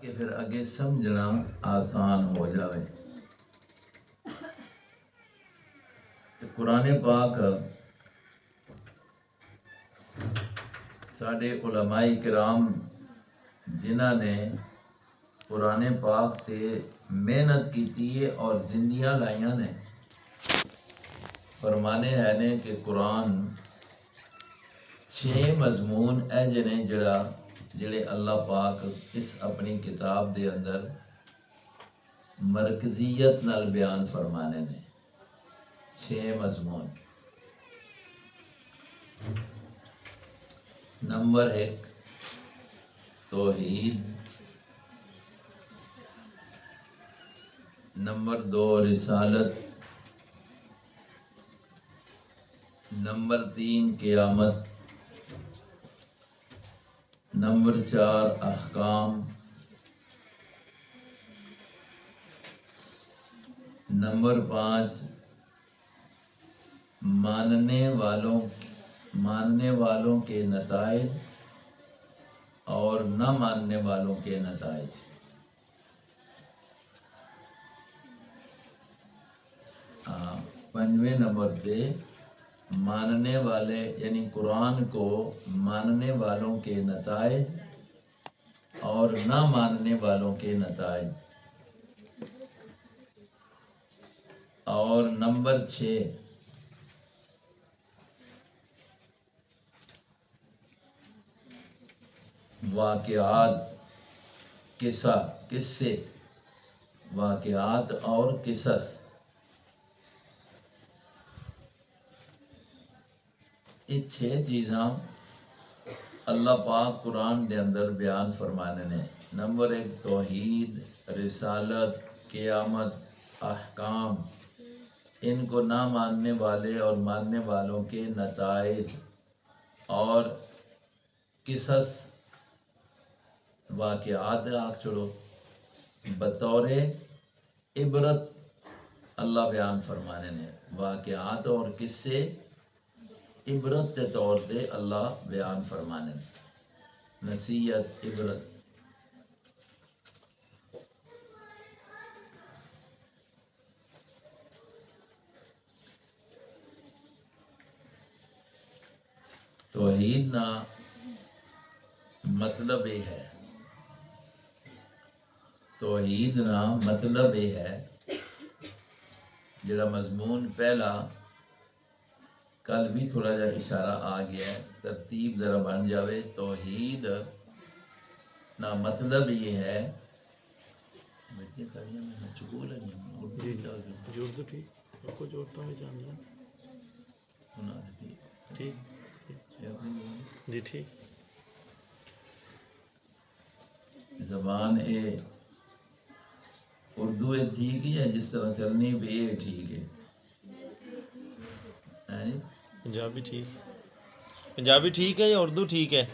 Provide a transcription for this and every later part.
کہ پھر اگے سمجھنا آسان ہو جاوے۔ قرآن پاک ساڈے علماء کرام جنہاں نے قرآن پاک تے محنت کیتی ہے اور زندگیاں لائیاں نے، فرمانے ہے نے کہ قرآن 6 مضمون اے جنے جڑے اللہ پاک اس اپنی کتاب دے اندر مرکزیت نال بیان فرمانے نے۔ 6 مضمون۔ نمبر 1 توحید، نمبر 2 رسالت، نمبر 3 قیامت، نمبر 4 احکام، نمبر 5 ماننے والوں کے نتائج اور نہ ماننے والوں کے نتائج۔ پنجویں نمبر پہ ماننے والے یعنی قرآن کو ماننے والوں کے نتائج اور نہ ماننے والوں کے نتائج۔ اور نمبر 6 واقعات، قصے، واقعات اور قصص۔ یہ 6 چیزاں اللہ پاک قرآن دے اندر بیان فرمانے نے۔ نمبر 1 توحید، رسالت، قیامت، احکام، ان کو نہ ماننے والے اور ماننے والوں کے نتائج، اور قصص واقعات آکھ چھوڑو، بطور عبرت اللہ بیان فرمانے نے۔ واقعات اور قصے عبرت کے طور پہ اللہ بیان فرمانے نے، نصیحت، عبرت۔ توحید نا مطلب یہ ہے، توحید نا مطلب یہ ہے، جڑا مضمون پہلا کل بھی تھوڑا جا اشارہ آ گیا ہے، ترتیب ذرا بن جاوے۔ توحید نا مطلب یہ ہے، زبان اردو ہے ٹھیک ہے، جس طرح چلنی پہ یہ ٹھیک ہے۔ پنجابی ٹھیک، پنجابی ٹھیک ہے یا اردو ٹھیک ہے؟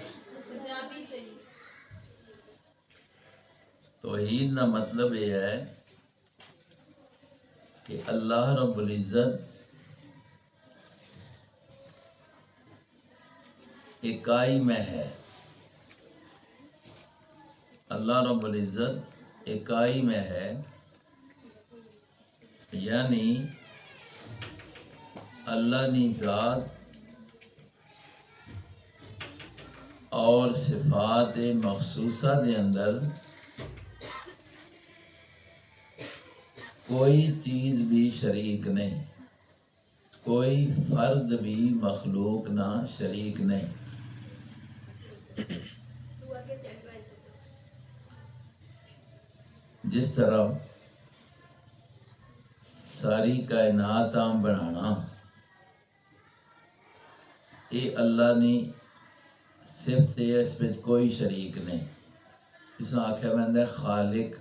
توحید کا مطلب یہ ہے کہ اللہ رب العزت اکائی میں ہے، اللہ رب العزت اکائی میں ہے، یعنی اللہ کی ذات اور صفات مخصوصہ دے اندر کوئی چیز بھی شریک نہیں، کوئی فرد بھی مخلوق نہ شریک نہیں۔ جس طرح ساری کائنات بنانا یہ اللہ نے صرف اس میں کوئی شریک نہیں۔ اس میں آخیا میں خالق،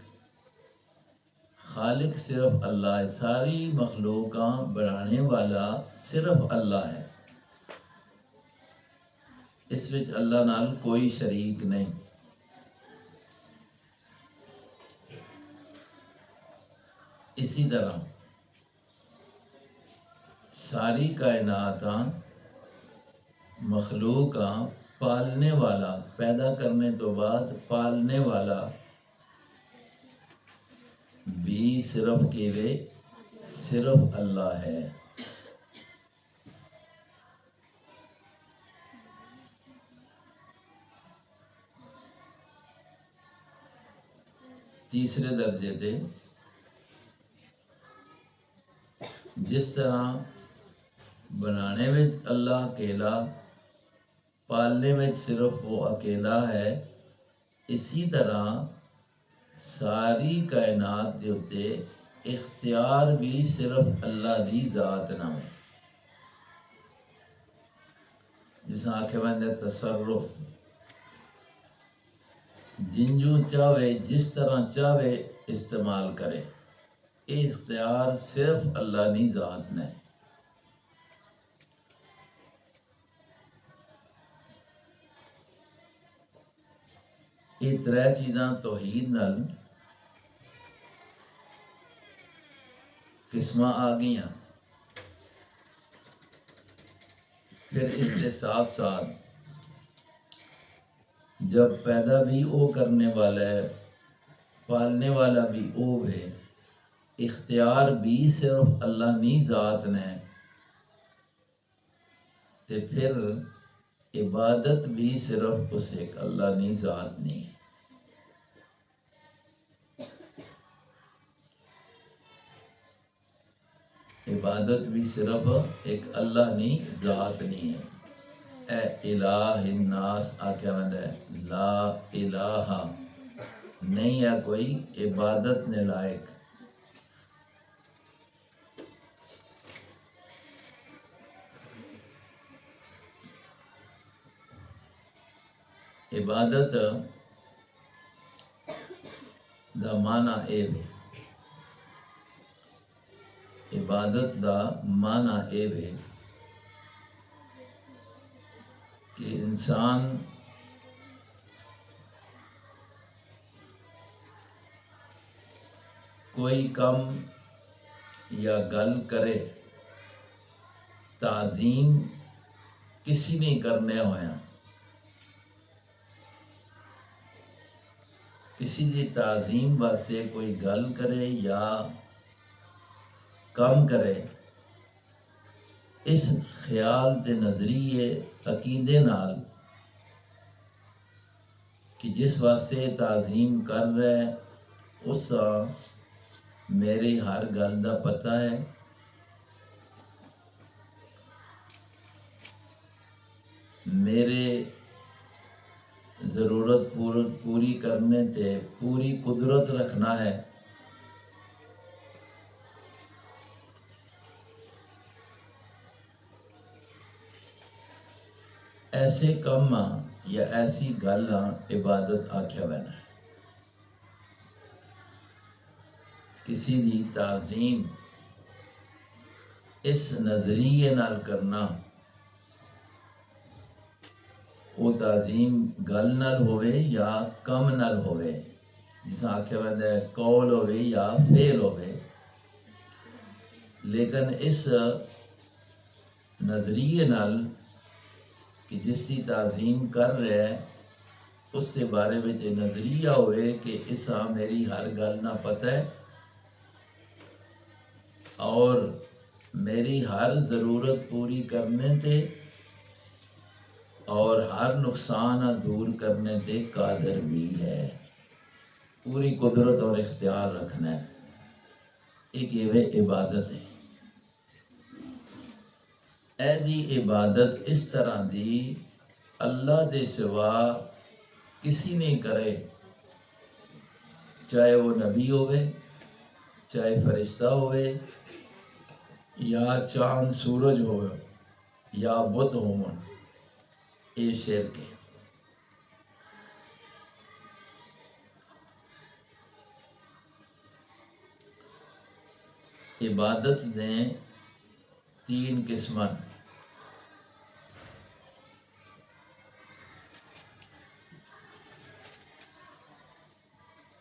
خالق صرف اللہ ہے، ساری مخلوقاں بنانے والا صرف اللہ ہے، اس میں اللہ نال کوئی شریک نہیں۔ اسی طرح ساری کائنات مخلوق پالنے والا، پیدا کرنے تو بعد پالنے والا بھی صرف کیوے صرف اللہ ہے۔ تیسرے درجے تے جس طرح بنانے میں اللہ اکیلا، پالنے میں صرف وہ اکیلا ہے، اسی طرح ساری کائنات کے اتے اختیار بھی صرف اللہ دی ذات نہ ہے۔ جس آنکھیں بندے تصرف، جنجو چاہے جس طرح چاہے استعمال کرے، یہ اختیار صرف اللہ دی ذات نے۔ یہ ترے چیزاں توحید نال قسمہ آ گئیاں۔ پھر اس کے ساتھ ساتھ جب پیدا بھی وہ کرنے والا ہے، پالنے والا بھی وہ ہے، اختیار بھی صرف اللہ کی ذات نے، تے پھر عبادت بھی صرف اس ایک اللہ کی ذات نہیں۔ عبادت بھی صرف ایک اللہ کی ذات نہیں ہے۔ اے الہ الناس آکھیا ویندا ہے، لا الہ نہیں ہے کوئی عبادت نے لائق۔ عبادت دا معنی اے ہے، عبادت دا معنی اے ہے کہ انسان کوئی کم یا گل کرے، تعظیم کسی نہیں کرنے ہویا، کسی دی تعظیم واسطے کوئی گل کرے یا کم کرے، اس خیال تے نظریے عقیدے نال کہ جس واسطے تعظیم کر رہے اس میری ہر گل دا پتہ ہے، میرے ضرورت پوری کرنے تے پوری قدرت رکھنا ہے، ایسے کم یا ایسی گل عبادت آکھیا وینا ہے۔ کسی دی تعظیم اس نظریے نال کرنا، وہ تعظیم گل نال ہوئے یا کم نال ہوئے، جس آکھیا ویندا ہے قول ہوئے یا فعل ہوئے، لیکن اس نظریے نال کہ جس کی تعظیم کر رہے ہیں اس سے بارے میں یہ نظریہ ہوئے کہ اس میری ہر گل نہ پتہ ہے اور میری ہر ضرورت پوری کرنے تے اور ہر نقصان دور کرنے تے قادر بھی ہے، پوری قدرت اور اختیار رکھنا ہے، ایک یہ عبادت ہے۔ اے دی عبادت اس طرح دی اللہ دے سوا کسی نہیں کرے، چاہے وہ نبی ہوئے، چاہے فرشتہ ہوئے، یا چاند سورج ہوئے، یا بت ہوں، یہ شرک ہے۔ عبادت نے تین قسمیں،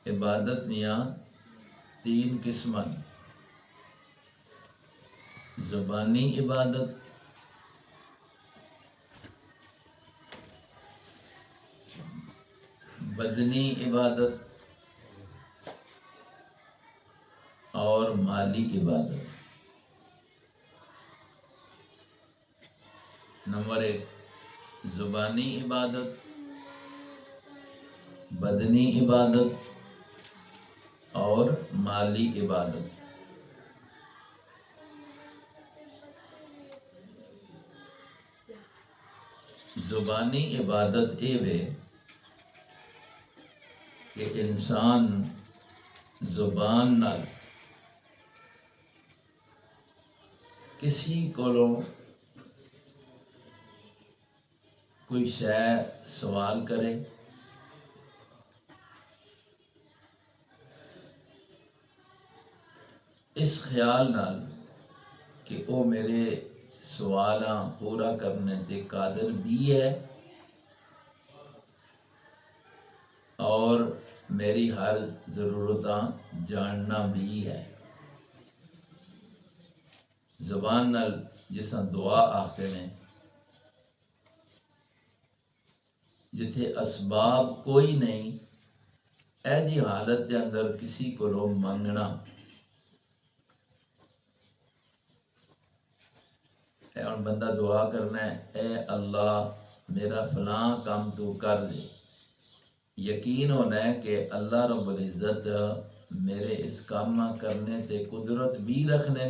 عبادت نیاں تین قسمیں، زبانی عبادت، بدنی عبادت مالی عبادت۔ نمبر 1 زبانی عبادت، بدنی عبادت اور مالی عبادت۔ زبانی عبادت یہ ہے کہ انسان زبان نال کسی کولوں کوئی شے سوال کرے، اس خیال نال کہ وہ میرے سوالاں پورا کرنے تے قادر بھی ہے اور میری ہر ضرورتاں جاننا بھی ہے۔ زبان نال جساں دعا آختے ہیں، جتھے اسباب کوئی نہیں، ایسی حالت کے اندر کسی کو منگنا، اور بندہ دعا کرنا ہے اے اللہ میرا فلاں کام تو کر دے، یقین ہونا ہے کہ اللہ رب العزت میرے اس کام کرنے تے قدرت بھی رکھنے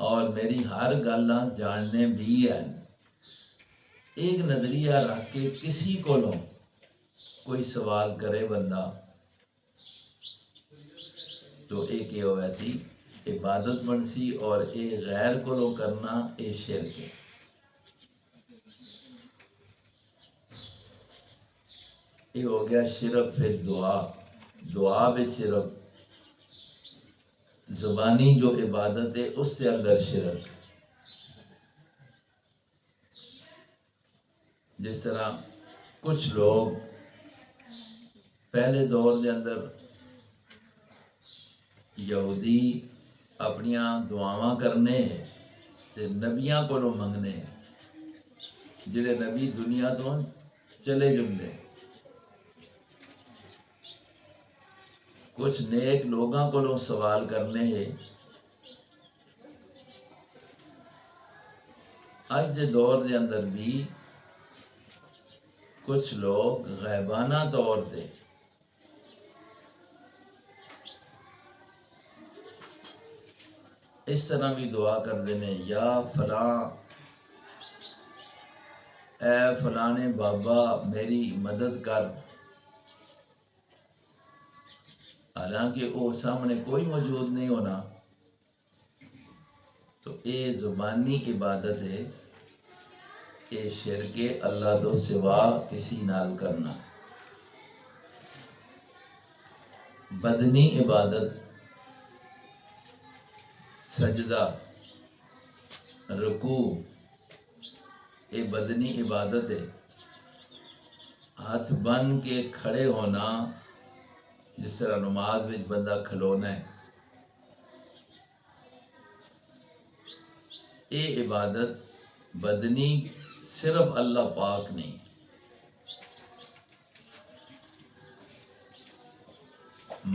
اور میری ہر گلاں جاننے بھی ہیں۔ ایک نظریہ رکھ کے کسی کو کوئی سوال کرے بندہ تو ایک یہ ویسی عبادت بنسی، اور اے غیر کو کرنا اے شرک ہے۔ یہ ہو گیا شرک فی دعا، دعا بے شرک، زبانی جو عبادت ہے اس سے اندر شرک۔ جس طرح کچھ لوگ پہلے دور کے اندر یہودی اپنیاں دعاواں کرنے تے نبیاں کو منگنے، جڑے نبی دنیا تو چلے جاندے، کچھ نیک لوگاں کو سوال کرنے ہیں۔ اج دے دور دے اندر بھی کچھ لوگ غیبانہ طور پہ اس طرح بھی دعا کرتے ہیں، یا فلاں اے فلانے بابا میری مدد کر، حالانکہ وہ سامنے کوئی موجود نہیں ہونا۔ تو اے زبانی عبادت ہے، اے شرک اللہ تو سوا کسی نال کرنا۔ بدنی عبادت سجدہ، رکوع، یہ بدنی عبادت ہے۔ ہاتھ بن کے کھڑے ہونا، جس طرح نماز میں بندہ کھلونا ہے، یہ عبادت بدنی صرف اللہ پاک نہیں۔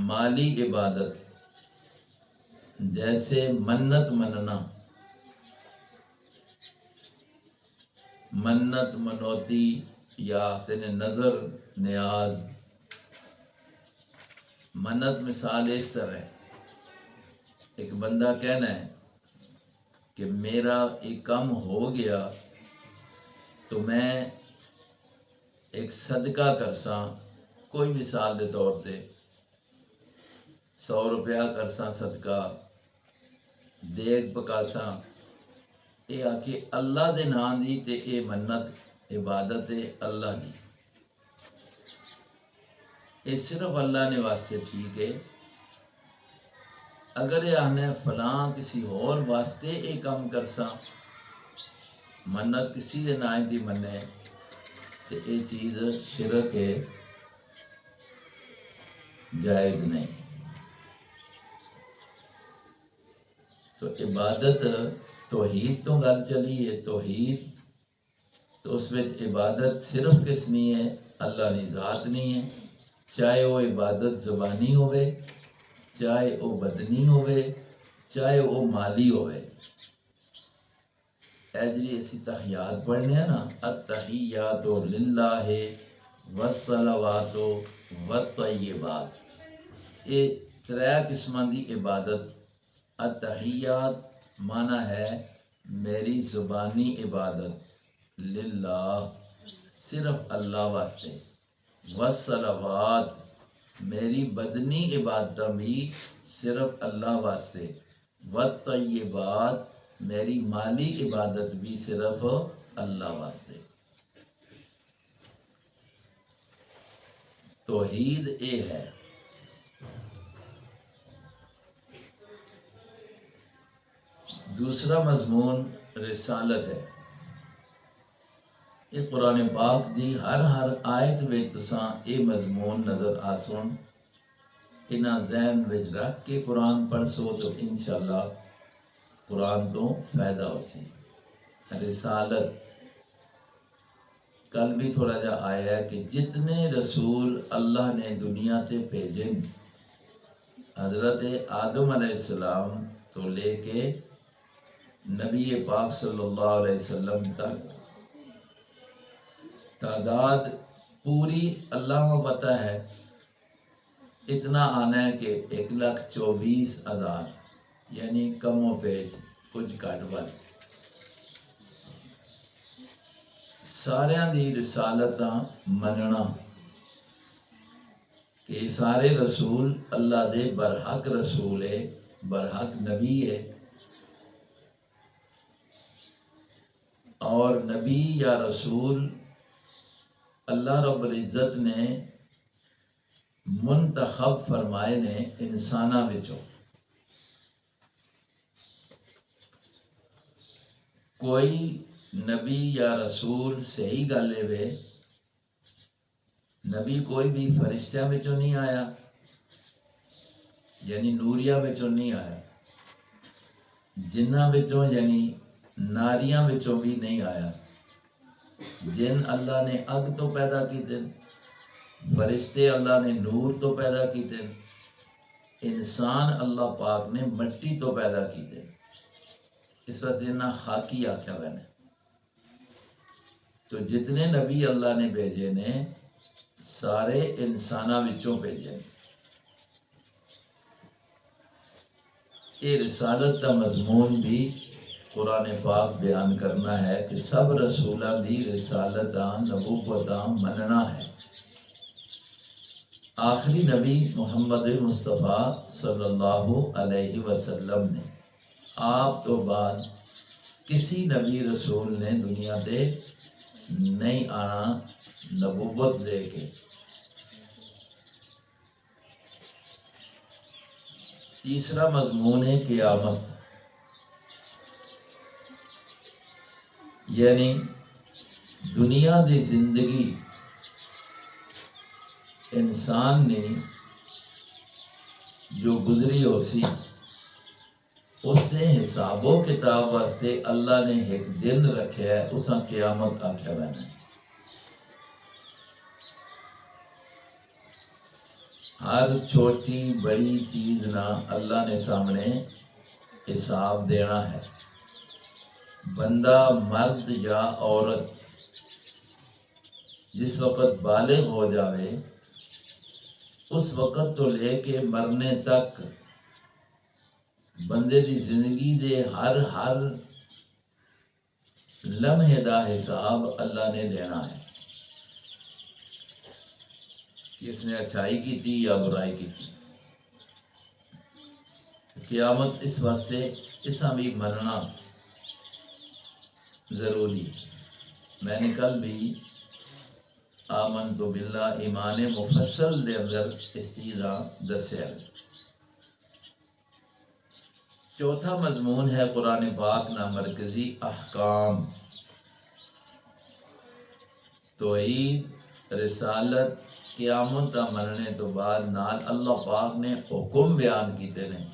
مالی عبادت جیسے منت مننا، منت منوتی یا نظر نیاز۔ منت مثال اس طرح ہے، ایک بندہ کہنا ہے کہ میرا ایک کام ہو گیا تو میں ایک صدقہ کرساں، کوئی مثال دے طور پہ 100 روپیہ کرساں صدقہ، دیگ پکاساں، یہ آ کے اللہ دے نام دی تے اے منت عبادت ہے اللہ دی، یہ صرف اللہ نے واسطے ٹھیک ہے۔ اگر یہ آنے فلاں کسی اور واسطے یہ کام کرساں، منت کسی دے نام دی منے، تو یہ چیز شرک ہے، جائز نہیں۔ تو عبادت توحید تو گل چلی ہے، توحید تو اس میں عبادت صرف کس نہیں ہے، اللہ کی ذات نہیں ہے، چاہے وہ عبادت زبانی ہوئے چاہے وہ بدنی ہوئے چاہے وہ مالی ہوئے. اے جی اسی تحیات پڑھنے ہیں نا، التحیات للہ والصلوات والطیبات، یہ ترے قسماں دی عبادت. التحیات معنی ہے میری زبانی عبادت للہ، صرف اللہ واسطے. والصلوات میری بدنی عبادت بھی صرف اللہ واسطے. والطیبات میری مالی عبادت بھی صرف اللہ واسطے. توحید اے ہے. دوسرا مضمون رسالت ہے. یہ قرآن پاک دی ہر آیت میں تساں اے مضمون نظر آسن. انہاں ذہن وچ رکھ کے قرآن پڑھسو تو انشاءاللہ قرآن تو فائدہ ہو سی. رسالت کل بھی تھوڑا جا آیا ہے کہ جتنے رسول اللہ نے دنیا تے بھیجے، حضرت آدم علیہ السلام تو لے کے نبی پاک صلی اللہ علیہ وسلم تک تعداد پوری اللہ کو پتہ ہے. اتنا آنا ہے کہ 1,24,000، یعنی کم و بیش کچھ گھٹ ود. ساریاں دی رسالتاں مننا کہ سارے رسول اللہ دے برحق رسول ہے، برحق نبی ہے. اور نبی یا رسول اللہ رب العزت نے منتخب فرمائے نے انساناں وچوں. کوئی نبی یا رسول صحیح گل ہے، نبی کوئی بھی فرشتیاں وچوں نہیں آیا، یعنی نوریاں وچوں نہیں آیا. جنہاں وچوں یعنی ناریاں وچوں بھی نہیں آیا. جن اللہ نے اگ تو پیدا کیتے، فرشتے اللہ نے نور تو پیدا کیتے، انسان اللہ پاک نے مٹی تو پیدا کیتے. اس وقت انہاں خاکی آکھیا ہوئے نے. تو جتنے نبی اللہ نے بھیجے نے سارے انساناں وچوں بھیجے. یہ رسالت کا مضمون بھی قرآن پاک بیان کرنا ہے کہ سب رسولاں دی رسالتاں نبوتاں مننا ہے. آخری نبی محمد مصطفیٰ صلی اللہ علیہ وسلم نے، آپ تو بعد کسی نبی رسول نے دنیا تے نہیں آنا نبوت دے کے. تیسرا مضمون ہے قیامت، یعنی دنیا دی زندگی انسان نے جو گزری ہو سی اس نے حساب و کتاب واسطے اللہ نے ایک دن رکھا ہے، اساں قیامت آکھیا ہے. ہر چھوٹی بڑی چیز نہ اللہ نے سامنے حساب دینا ہے. بندہ مرد یا عورت جس وقت بالغ ہو جاوے اس وقت تو لے کے مرنے تک بندے دی زندگی دے ہر لمحے دا حساب اللہ نے دینا ہے. کس نے اچھائی کی تھی یا برائی کی تھی. قیامت اس واسطے اسا بھی مننا ضروری. میں نے کل بھی آمنت باللہ ایمان مفصل دے اندر اس چیزاں دسیا. چوتھا مضمون ہے قرآن پاک نا مرکزی احکام. توحید، رسالت، قیامت کا مننے تو بعد نال اللہ پاک نے حکم بیان کیتے ہیں.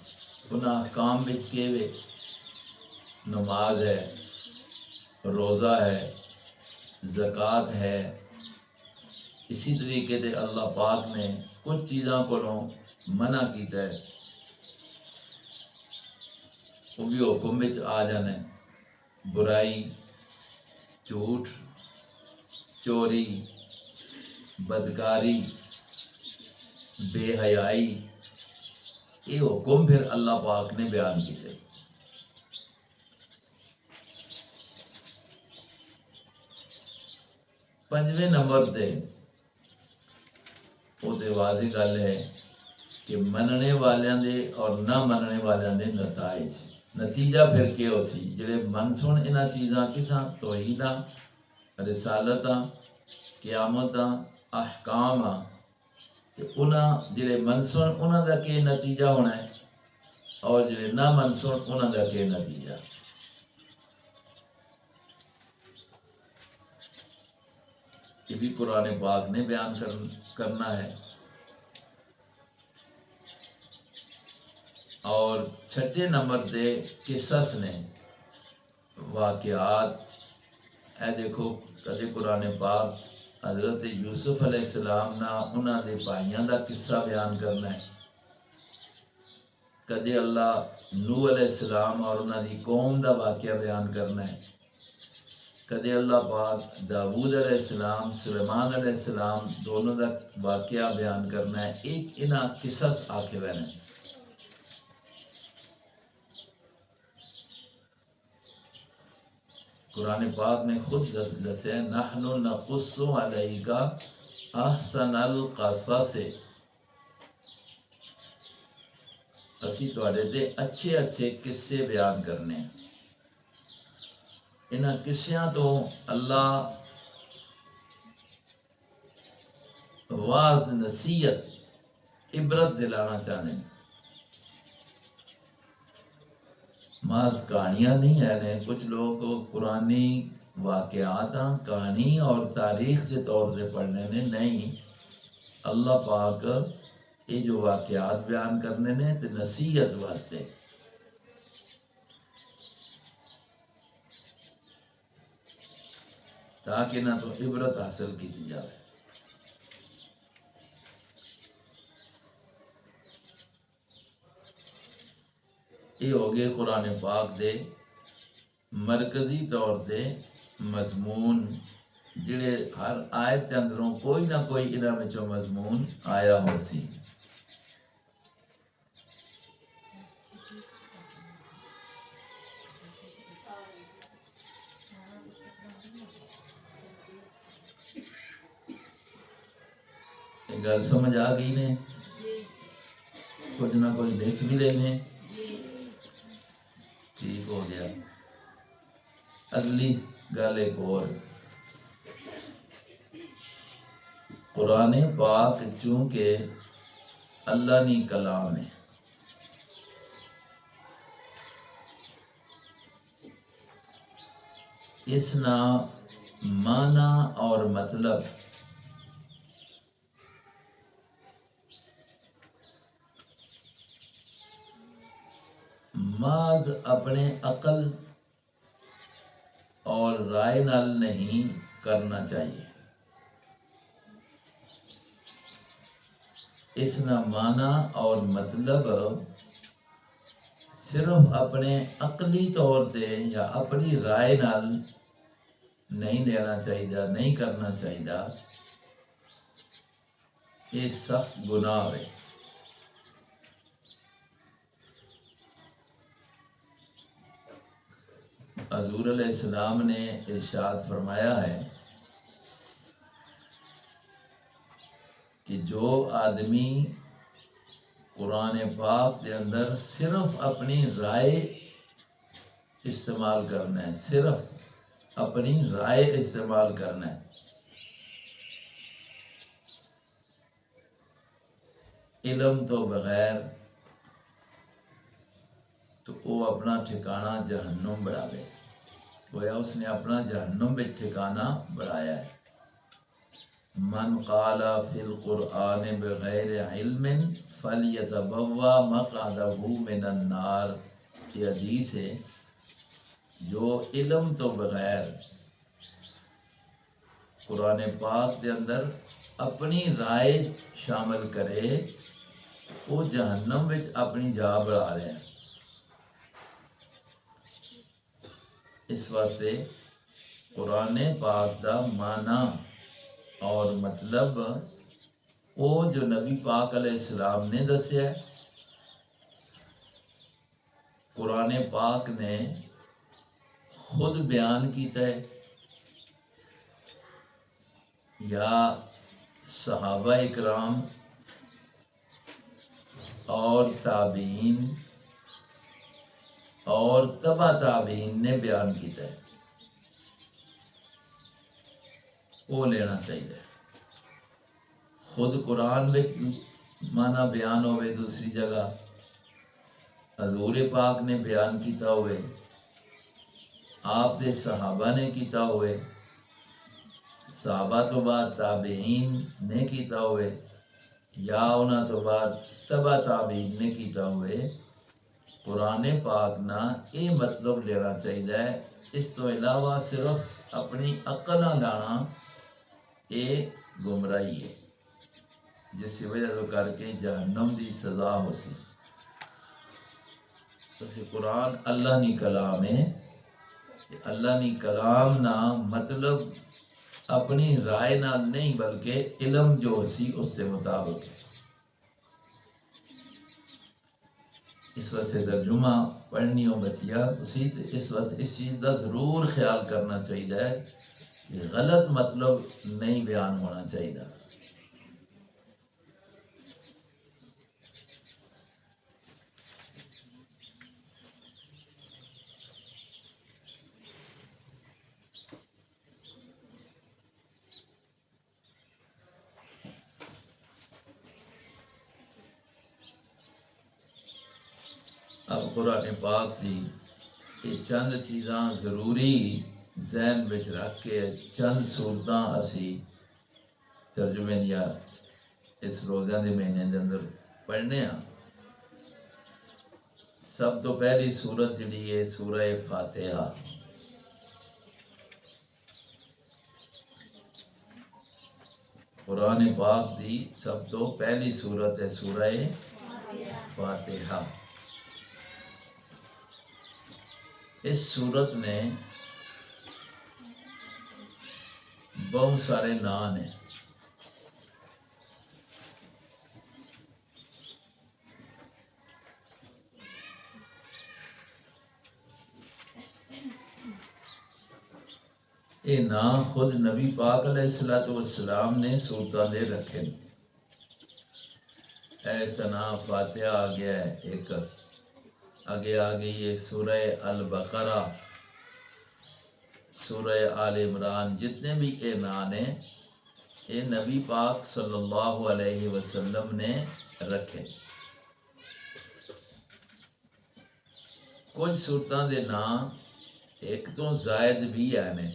انہاں احکام وچ کیوے نماز ہے، روزہ ہے، زکوٰۃ ہے. اسی طریقے سے اللہ پاک نے کچھ چیزاں کو منع کیتا ہے وہ بھی حکم وچ آ جانا ہے۔ برائی، جھوٹ، چوری، بدکاری، بے حیائی، یہ حکم پھر اللہ پاک نے بیان کیتے۔ پنجویں نمبر تے وہ تے واضح گل ہے کہ مننے والیاں دے اور نہ مننے والیاں دے نتائج، نتیجہ پھر کیا ہو سی جڑے من سن انہاں چیزاں کساں توحیداں، رسالتاں، قیامتاں، احکاماں، کہ انہاں جڑے من سن انہاں دا کی نتیجہ ہونا ہے اور جڑے نہ من سن انہاں دا کی نتیجہ۔ یہ بھی قرآن پاک نے بیان کرنا ہے۔ اور چھٹے نمبر دے قصص نے، واقعات، اے دیکھو کدے قرآن پاک حضرت یوسف علیہ السلام نا انہاں دے بھائیاں دا قصہ بیان کرنا ہے، کدے اللہ نوح علیہ السلام اور انہاں دی قوم دا واقعہ بیان کرنا ہے، کدے اللہ پاک داود علیہ السلام، سلیمان علیہ السلام دونوں دا واقعہ بیان کرنا ہے۔ ایک انہاں قصص آکھے ہوئے ہیں۔ قرآن پاک نے خود دسے نحن نقص علیک احسن القصص، اسی تواڈے تے اچھے اچھے قصے بیان کرنے ہیں۔ انہاں قصیاں تو اللہ واعظ، نصیحت، عبرت دلانا چاہتے ہیں۔ محض کہانیاں نہیں ہے، کچھ لوگ قرآنی واقعات کہانی اور تاریخ کے طور سے پڑھنے نے نہیں، اللہ پاک یہ جو واقعات بیان کرنے نے تے نصیحت واسطے، تاکہ نہ تو عبرت حاصل کی جائے۔ یہ ہو گئے قرآن پاک دے مرکزی طور دے مضمون، جڑے ہر آیت کے اندروں کوئی نہ کوئی انہاں وچوں مضمون آیا ہو سی۔ یہ گل سمجھ آ گئی نے؟ کچھ نہ کوئی لکھ بھی لینے؟ ٹھیک ہو گیا۔ اگلی گل ایک اور، قرآن پاک چونکہ اللہ نی کلام ہے، اس نا معنی اور مطلب محض اپنے عقل اور رائے نال نہیں کرنا چاہیے۔ اس نا معنی اور مطلب صرف اپنے عقلی طور تے یا اپنی رائے نال نہیں لینا چاہیے، نہیں کرنا چاہیے، یہ سخت گناہ ہے۔ حضور علیہ السلام نے ارشاد فرمایا ہے کہ جو آدمی قرآن پاک کے اندر صرف اپنی رائے استعمال کرنا ہے، صرف اپنی رائے استعمال کرنا ہے، علم تو بغیر، تو وہ اپنا ٹھکانہ جہنم بنا دے، گویا اس نے اپنا جہنم میں ٹھکانہ بنایا ہے۔ من قال فی القرآن بغیر علم فلیتبوا مقعدہ من النار، یہ حدیث ہے۔ جو علم تو بغیر قرآن پاک کے اندر اپنی رائے شامل کرے، وہ جہنم میں اپنی جا بڑھا رہے ہیں۔ اس واسطے قرآن پاک دا معنی اور مطلب وہ جو نبی پاک علیہ السلام نے دسیا ہے، قرآن پاک نے خود بیان کیتا ہے یا صحابہ اکرام اور تابعین اور تبع تابعین نے بیان کیتا ہے، وہ لینا چاہیے۔ خود قرآن میں معنی بیان ہوئے، دوسری جگہ حضور پاک نے بیان کیتا ہوئے، آپ دے صحابہ نے کیتا ہوئے، صحابہ تو بعد تابعین نے کیتا ہوئے، یا انہاں تو بعد تبع تابعین نے کیتا ہوئے، قرآن پاک نہ یہ مطلب لینا چاہیے۔ اس تو علاوہ صرف اپنی عقل نہ لانا یہ گمراہی ہے، جس کی وجہ تو کر کے جہنم دی سزا ہو سی۔ قرآن اللہ نی کلام ہے، اللہ نی کلام نہ مطلب اپنی رائے نہ نہیں بلکہ علم جو سی اس سے مطابق ہے۔ اس وقت سے ترجمہ پڑھنی ہو بچیا اسی اس وقت اس چیز کا ضرور خیال کرنا چاہیے کہ غلط مطلب نہیں بیان ہونا چاہیے۔ اب قرآن پاک کی یہ چند چیزاں ضروری ذہن وچ رکھ کے چند صورتاں اسی ترجمے دیا اس روزہ دے مہینے دے اندر پڑھنے ہاں۔ سب تو پہلی سورت جڑی ہے سورہ فاتحہ۔ قرآن پاک دی سب تو پہلی سورت ہے سورہ فاتحہ۔ اس سورت میں بہت سارے نام ہیں۔ یہ نام خود نبی پاک علیہ السلام نے سورتاں دے رکھے۔ ایسا نام فاتحہ آ گیا ہے، ایک آگے آ گئی ہے سورہ البقرہ، سورہ آل عمران، جتنے بھی یہ نام ہیں یہ نبی پاک صلی اللہ علیہ وسلم نے رکھے۔ کچھ صورتاں دے نام ایک تو زائد بھی آنے،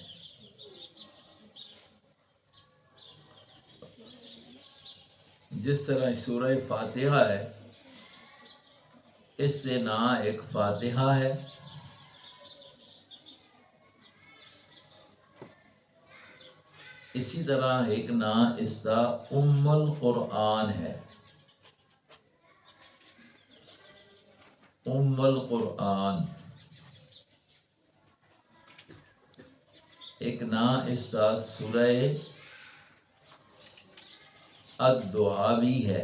جس طرح سورہ فاتحہ ہے اس سے نام ایک فاتحہ ہے، اسی طرح ایک نام اس کا ام القرآن ہے، ام القرآن۔ ایک نام اس کا سورہ الدعا بھی ہے۔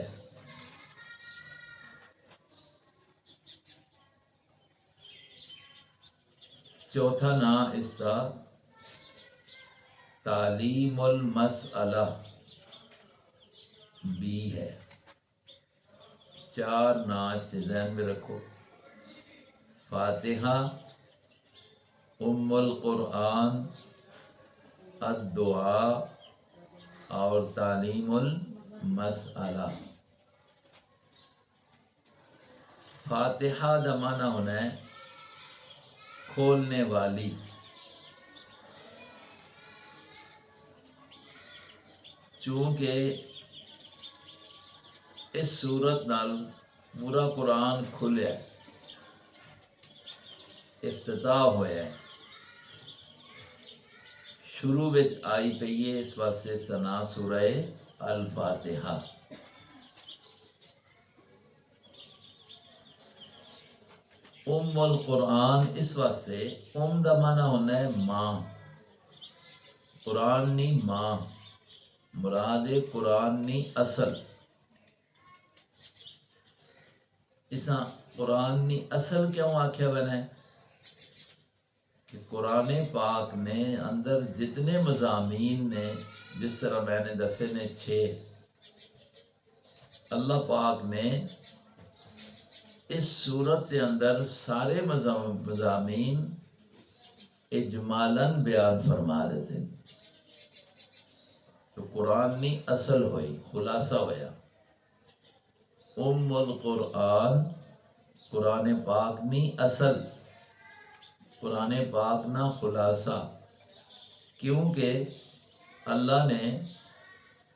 چوتھا نام اس کا تعلیم المسئلہ بھی ہے۔ چار نام اس سے ذہن میں رکھو، فاتحہ، ام القرآن، الدعا اور تعلیم المسئلہ۔ فاتحہ دا معنی ہونا ہے کھولنے والی، چونکہ اس صورت نال پورا قرآن کھلیا ہے، افتتاح ہویا ہے، شروع وچ آئی پئی ہے، اس واسطے سنا سورہ الفاتحہ۔ ام القرآن اس واسطے ام دا معنی ہونا ہے ماں، قرآن نہیں ماں، مراد قرآن نہیں اصل، اساں قرآن نہیں اصل کیوں آکھیا بنا ہے کہ قرآن پاک نے اندر جتنے مضامین نے، جس طرح میں نے دسے نے 6، اللہ پاک نے اس صورت کے اندر سارے مضامین اجمالاً بیان فرما دیتے ہیں، تو قرآن نہیں اصل ہوئی، خلاصہ ہویا۔ ام القرآن قرآن پاک نہیں اصل، قرآن پاک نہ خلاصہ، کیونکہ اللہ نے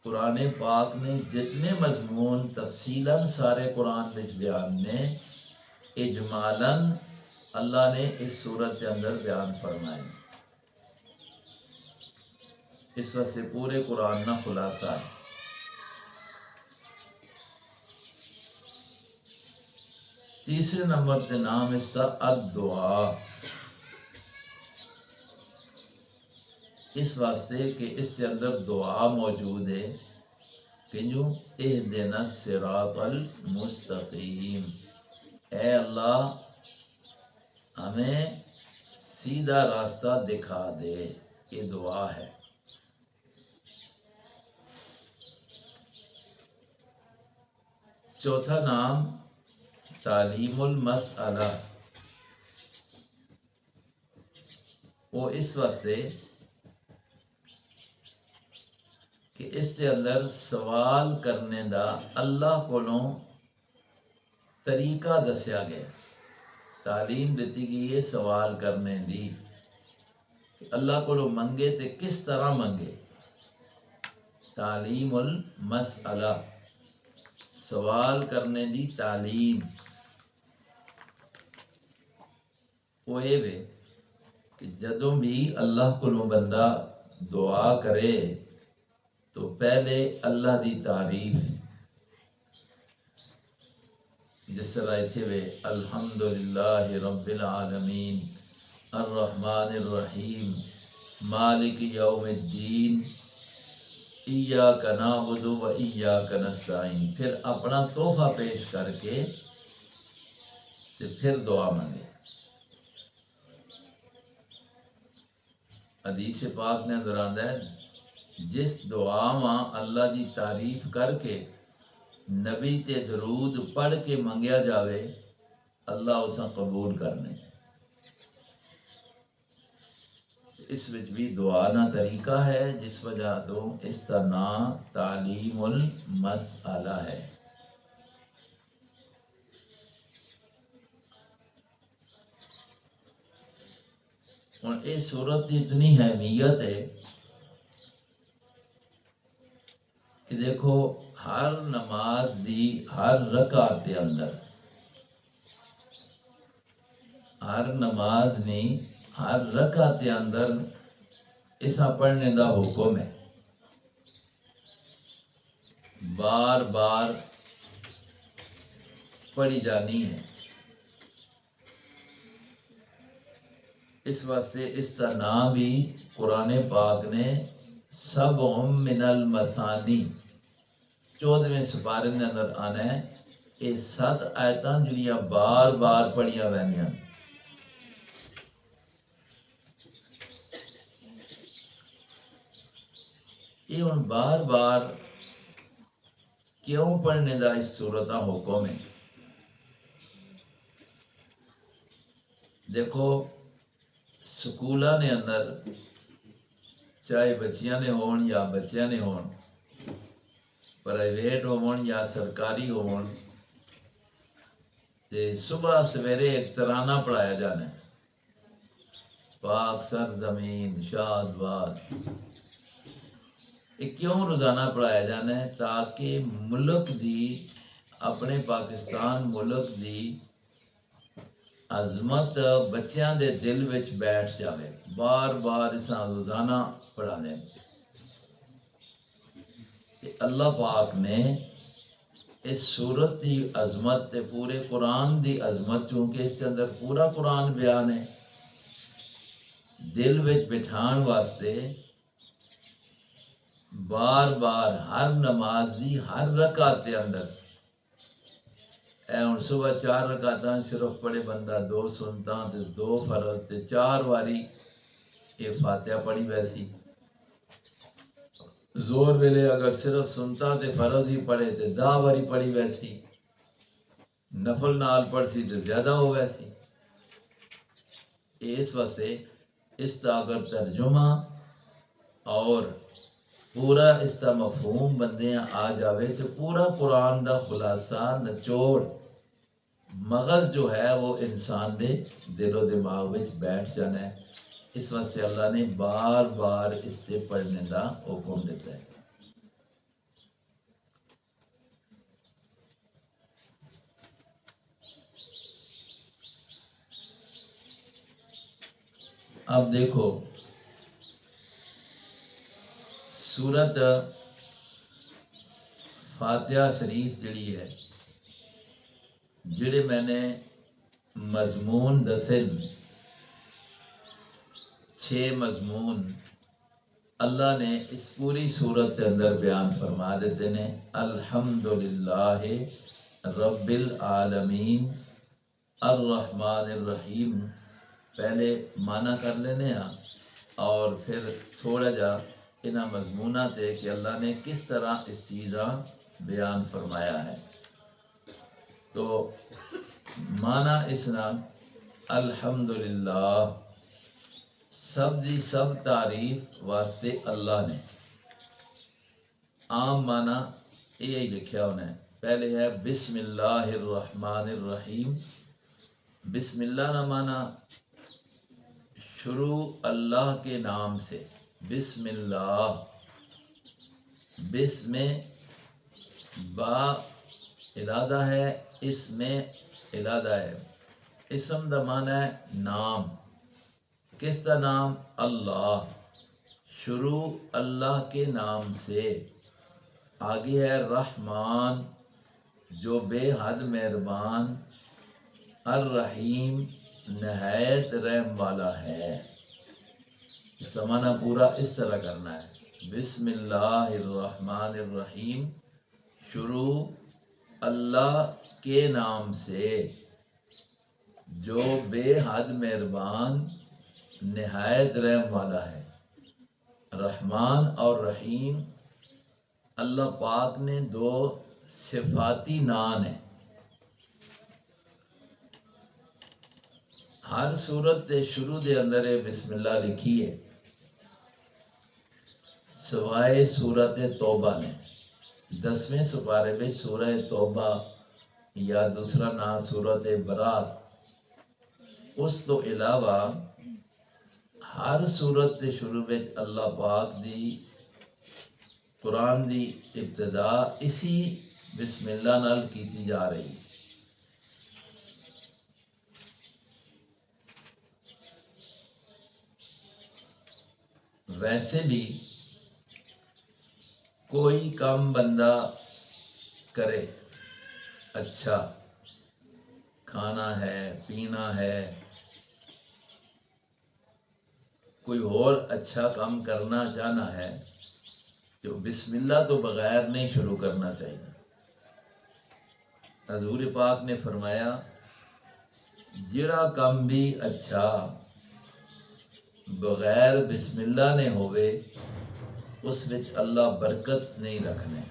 قرآن پاک نے جتنے مضمون تفصیلاً سارے قرآن وچ بیان نے، اجمالاً اللہ نے اس صورت کے اندر بیان فرمائے، اس واسطے پورے قرآن نہ خلاصہ ہے۔ تیسرے نمبر تے نام اس کا الدعا، اس واسطے کہ اس کے اندر دعا موجود ہے کہ جو اہدنا الصراط المستقیم، اے اللہ ہمیں سیدھا راستہ دکھا دے، یہ دعا ہے۔ چوتھا نام تعلیم المسئلہ، وہ اس واسطے کہ اس کے اندر سوال کرنے دا اللہ کولوں طریقہ دسیا گیا، تعلیم دیتی گئی ہے سوال کرنے دی، کہ اللہ کولوں منگے تے کس طرح منگے۔ تعلیم المسئلہ، سوال کرنے دی تعلیم، وہ یہ ہے کہ جدوں بھی اللہ کولوں بندہ دعا کرے تو پہلے اللہ دی تعریف، جس طرح اتھے وے الحمدللہ رب العالمین الرحمن الرحیم مالک یوم الدین ایاک نعبد و ایاک نستعین، پھر اپنا تحفہ پیش کر کے پھر دعا منگے۔ حدیث پاک نے اندر آندا ہے جس دعا ماں اللہ دی تعریف کر کے نبی تے درود پڑھ کے منگیا جاوے، اللہ اساں قبول کرنے۔ اس وچ بھی دعا نہ طریقہ ہے، جس وجہ تو اس کا نام تعلیم المسئلہ ہے۔ اور اس صورت کی اتنی اہمیت ہے کہ دیکھو ہر نماز دی ہر رکعت کے اندر، ہر نماز نہیں ہر رکعت کے اندر اسا پڑھنے دا حکم ہے، بار بار پڑھی جانی ہے۔ اس واسطے اس کا نام بھی قرآن پاک نے سبع من المثانی 14ویں سپارے کے اندر آنا ہے، یہ 7 آیتاں جڑیاں بار بار پڑھیاں وینیاں۔ یہ ہن بار بار کیوں پڑھنے دا اس صورت کا حکم ہے؟ دیکھو سکولاں نے اندر چاہے بچیاں نے ہون یا بچیاں نے ہون، پرائیویٹ ہون یا سرکاری ہون، تے صبح سویرے ایک ترانہ پڑھایا جانا ہے، پاک سرزمین شاد باد۔ یہ کیوں روزانہ پڑھایا جانا ہے؟ تاکہ ملک دی، اپنے پاکستان ملک دی عظمت بچیاں دے دل وچ بیٹھ جاوے، بار بار اساں روزانہ پڑھانے۔ اللہ پاک نے اس صورت کی عظمت تے پورے قرآن دی عظمت، چونکہ اس کے اندر پورا قرآن بیان ہے، دل وچ بٹھان واسطے بار بار ہر نماز دی ہر رکعت کے اندر، اے ہن صبح 4 رکعتاں صرف پڑھے بندہ، 2 سنتاں تے 2 فرض تے 4 واری یہ فاتحہ پڑھی ویسی، زور ویلے اگر صرف سنتا تے فرض ہی پڑھے تے 10 واری پڑھی ویسی، نفل نال پڑھ سی تے زیادہ ہو ویسی۔ اس واسطے اس کا اگر ترجمہ اور پورا اس کا مفہوم بندے آ جاوے تو پورا قرآن دا خلاصہ نچوڑ مغز جو ہے وہ انسان دے دل و دماغ میں بیٹھ جانا ہے۔ اس واسطے اللہ نے بار بار اس سے پڑھنے کا حکم دیتا ہے۔ اب دیکھو سورت فاتحہ شریف جڑی ہے، جڑے میں نے مضمون دسے، 6 مضمون اللہ نے اس پوری صورت کے اندر بیان فرما دیتے ہیں۔ الحمدللہ رب العالمین الرحمن الرحیم، پہلے معنی کر لینے ہاں اور پھر تھوڑا جا انہاں مضمونہ تے کہ اللہ نے کس طرح اس چیزاں بیان فرمایا ہے۔ تو معنی اس نام الحمدللہ، سب دی سب تعریف واسطے اللہ نے۔ عام معنی یہی لکھیا ہونا ہے، پہلے ہے بسم اللہ الرحمن الرحیم۔ بسم اللہ نہ معنی شروع اللہ کے نام سے، بسم اللہ، بسم با ارادہ ہے، اسم ارادہ ہے، اسم دا معنی ہے نام، کس کا نام؟ اللہ، شروع اللہ کے نام سے۔ آگے ہے رحمان جو بے حد مہربان، الرحیم نہایت رحم والا ہے۔ اس کا معنی پورا اس طرح کرنا ہے، بسم اللہ الرحمن الرحیم، شروع اللہ کے نام سے جو بے حد مہربان نہایت رحم والا ہے۔ رحمان اور رحیم اللہ پاک نے 2 صفاتی نام ہیں۔ ہر صورت دے شروع دے اندر بسم اللہ لکھی ہے، سوائے سورت توبہ نے۔ 10ویں سپارے میں سورہ توبہ یا دوسرا نام سورت برات، اس تو علاوہ ہر صورت کے شروع میں اللہ پاک دی قرآن دی ابتدا اسی بسم اللہ نال کیتی جا رہی۔ ویسے بھی کوئی کام بندہ کرے، اچھا کھانا ہے، پینا ہے، کوئی اور اچھا کام کرنا چاہنا ہے تو بسم اللہ تو بغیر نہیں شروع کرنا چاہیے۔ حضور پاک نے فرمایا جڑا کام بھی اچھا بغیر بسم اللہ نے ہوئے اس وچ اللہ برکت نہیں رکھنے۔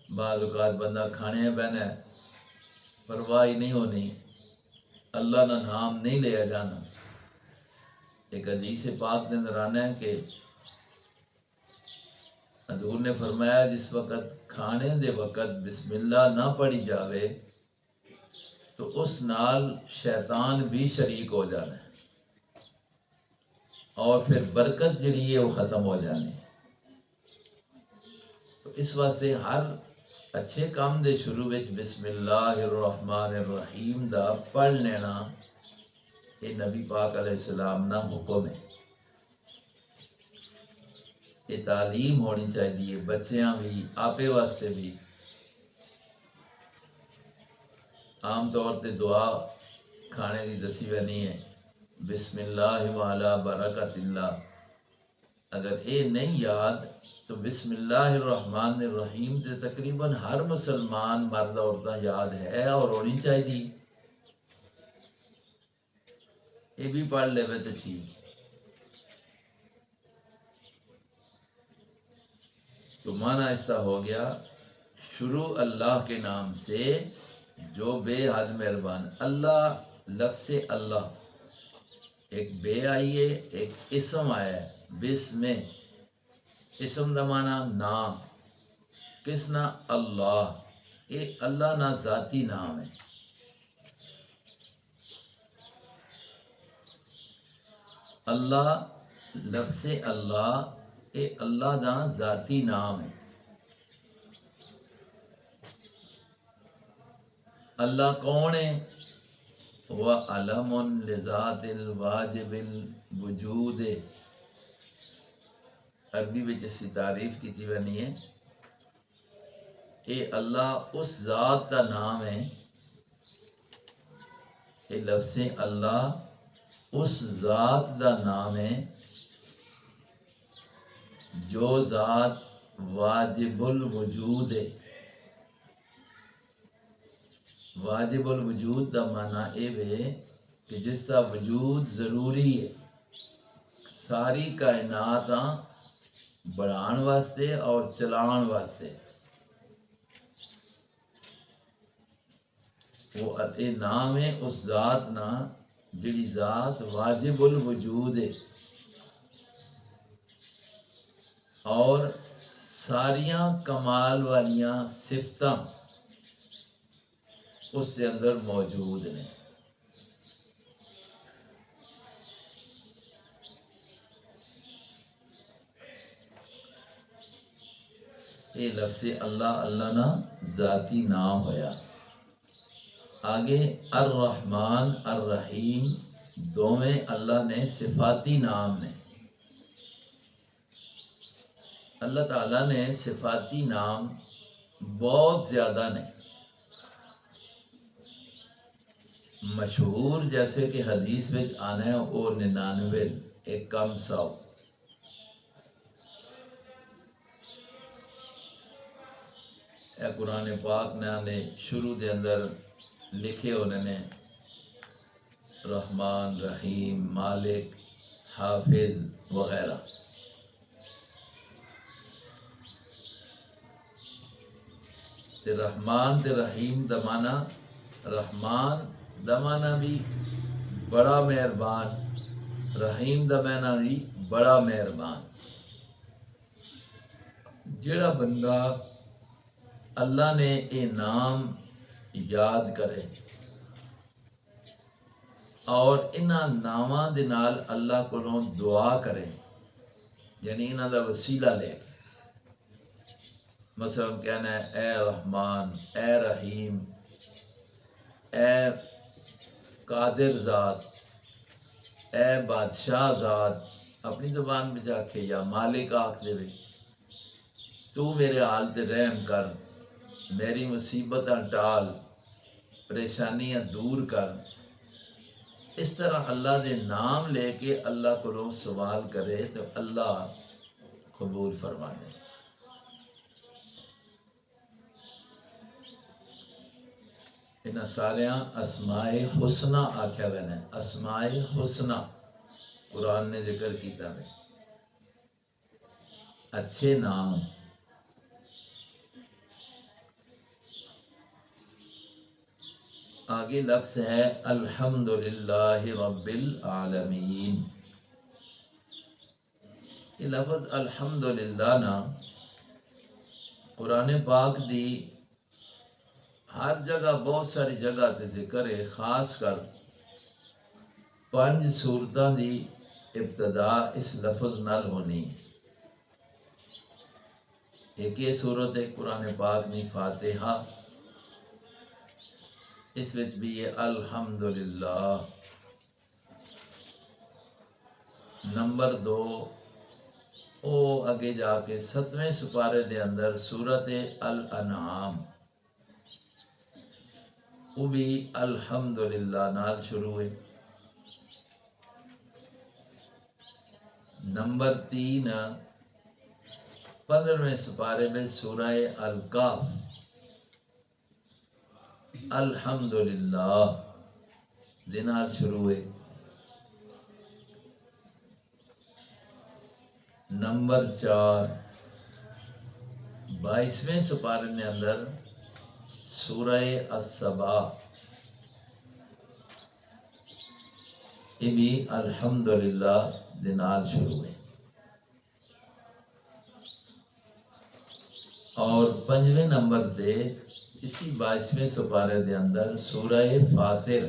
بعض اوقات بندہ کھانے بہنا ہے، پرواہ نہیں ہونی، اللہ کا نام نہیں لیا جانا۔ ایک حدیث پاک کے اندر آنا ہے کہ حضور نے فرمایا جس وقت کھانے دے وقت بسم اللہ نہ پڑھی جاوے تو اس نال شیطان بھی شریک ہو جانا ہے اور پھر برکت جڑی ہے وہ ختم ہو جانی۔ تو اس واسطے ہر اچھے کام دے شروع وچ بسم اللہ الرحمن الرحیم دا پڑھ لینا یہ نبی پاک علیہ السلام نا حکم ہے۔ یہ تعلیم ہونی چاہیے بچیاں بھی آپے واسطے بھی. عام طور تے دعا کھانے کی دسی ہوئی نہیں ہے بسم اللہ وعلا برکت اللہ. اگر اے نہیں یاد تو بسم اللہ الرحمن الرحیم تے تقریباً ہر مسلمان مرد عورتیں یاد ہے اور ہونی چاہیے. یہ بھی پڑھ لے تو ٹھیک. تو معنی ایسا ہو گیا شروع اللہ کے نام سے جو بے حد مہربان. اللہ لفظ اللہ ایک بے آئی ہے ایک اسم آیا ہے بسم. اسم دا معنی نام. کس نا اللہ. یہ اللہ نا ذاتی نام ہے. اللہ لفظ اللہ یہ اللہ دا ذاتی نام ہے. اللہ کون ہے؟ وہ علم لذات الواجب الوجود. عربی میں اسی تعریف کی بنی ہے. یہ اللہ اس ذات کا نام ہے. یہ لفظ اللہ اس ذات کا نام ہے جو ذات واجب الوجود ہے. واجب الوجود کا معنی یہ ہے کہ جس کا وجود ضروری ہے ساری کائنات بڑھان واسطے اور چلان واسطے. وہ نام ہے اس ذات نا جڑی ذات واجب الوجود ہے اور ساریاں کمال والیاں صفتاں اس کے اندر موجود ہیں. یہ لفظ اللہ اللہ نا ذاتی نام ہویا. آگے الرحمن الرحیم دونیں اللہ نے صفاتی نام نے. اللہ تعالیٰ نے صفاتی نام بہت زیادہ نے. مشہور جیسے کہ حدیث میں آنا ہے وہ 99 ایک کم 100. اے قرآن پاک نے شروع دے اندر لکھے انہوں نے رحمان رحیم مالک حافظ وغیرہ. تے رحمان تے رحیم دا معنی رحمان دا معنی بھی بڑا مہربان رحیم دا معنی بھی بڑا مہربان. جڑا بندہ اللہ نے یہ نام یاد کرے اور انہاں ناماں دے نال اللہ کو دعا کرے یعنی انہاں دا وسیلہ لے. مثلا کہنا ہے اے رحمان اے رحیم اے قادر ذات اے بادشاہ ذات اپنی زبان میں جا کے یا مالک آکھ دے وے تو میرے حال تے رحم کر میری مصیبتاں ٹال پریشانیاں دور کر. اس طرح اللہ دے نام لے کے اللہ کو سوال کرے تو اللہ قبول فرما دے. انہاں ساریاں اسماء حسنہ آکھیا گئے ہیں. اسماء حسنہ قرآن نے ذکر کیتا ہے اچھے نام. آگے لفظ ہے الحمدللہ رب العالمین. یہ لفظ الحمدللہ نا قرآن پاک دی ہر جگہ بہت ساری جگہ تے ذکر ہے. خاص کر 5 سورتاں دی ابتدا اس لفظ نال ہونی. ایک یہ سورت ہے قرآن پاک دی فاتحہ اس وچ بھی یہ الحمدللہ. نمبر 2 او اگے جا کے 7ویں سپارے دے اندر سورت الانعام وہ بھی الحمدللہ نال شروع ہے۔ نمبر 3 15ویں سپارے میں سورہ الکاف الحمدللہ دنال شروع ہے۔ نمبر 4 22ویں سپارے کے اندر سورہ السبا یہ بھی الحمدللہ دنال شروع ہے۔ اور 5ویں نمبر تے اسی 22ویں سپارے دے اندر سورہ فاتر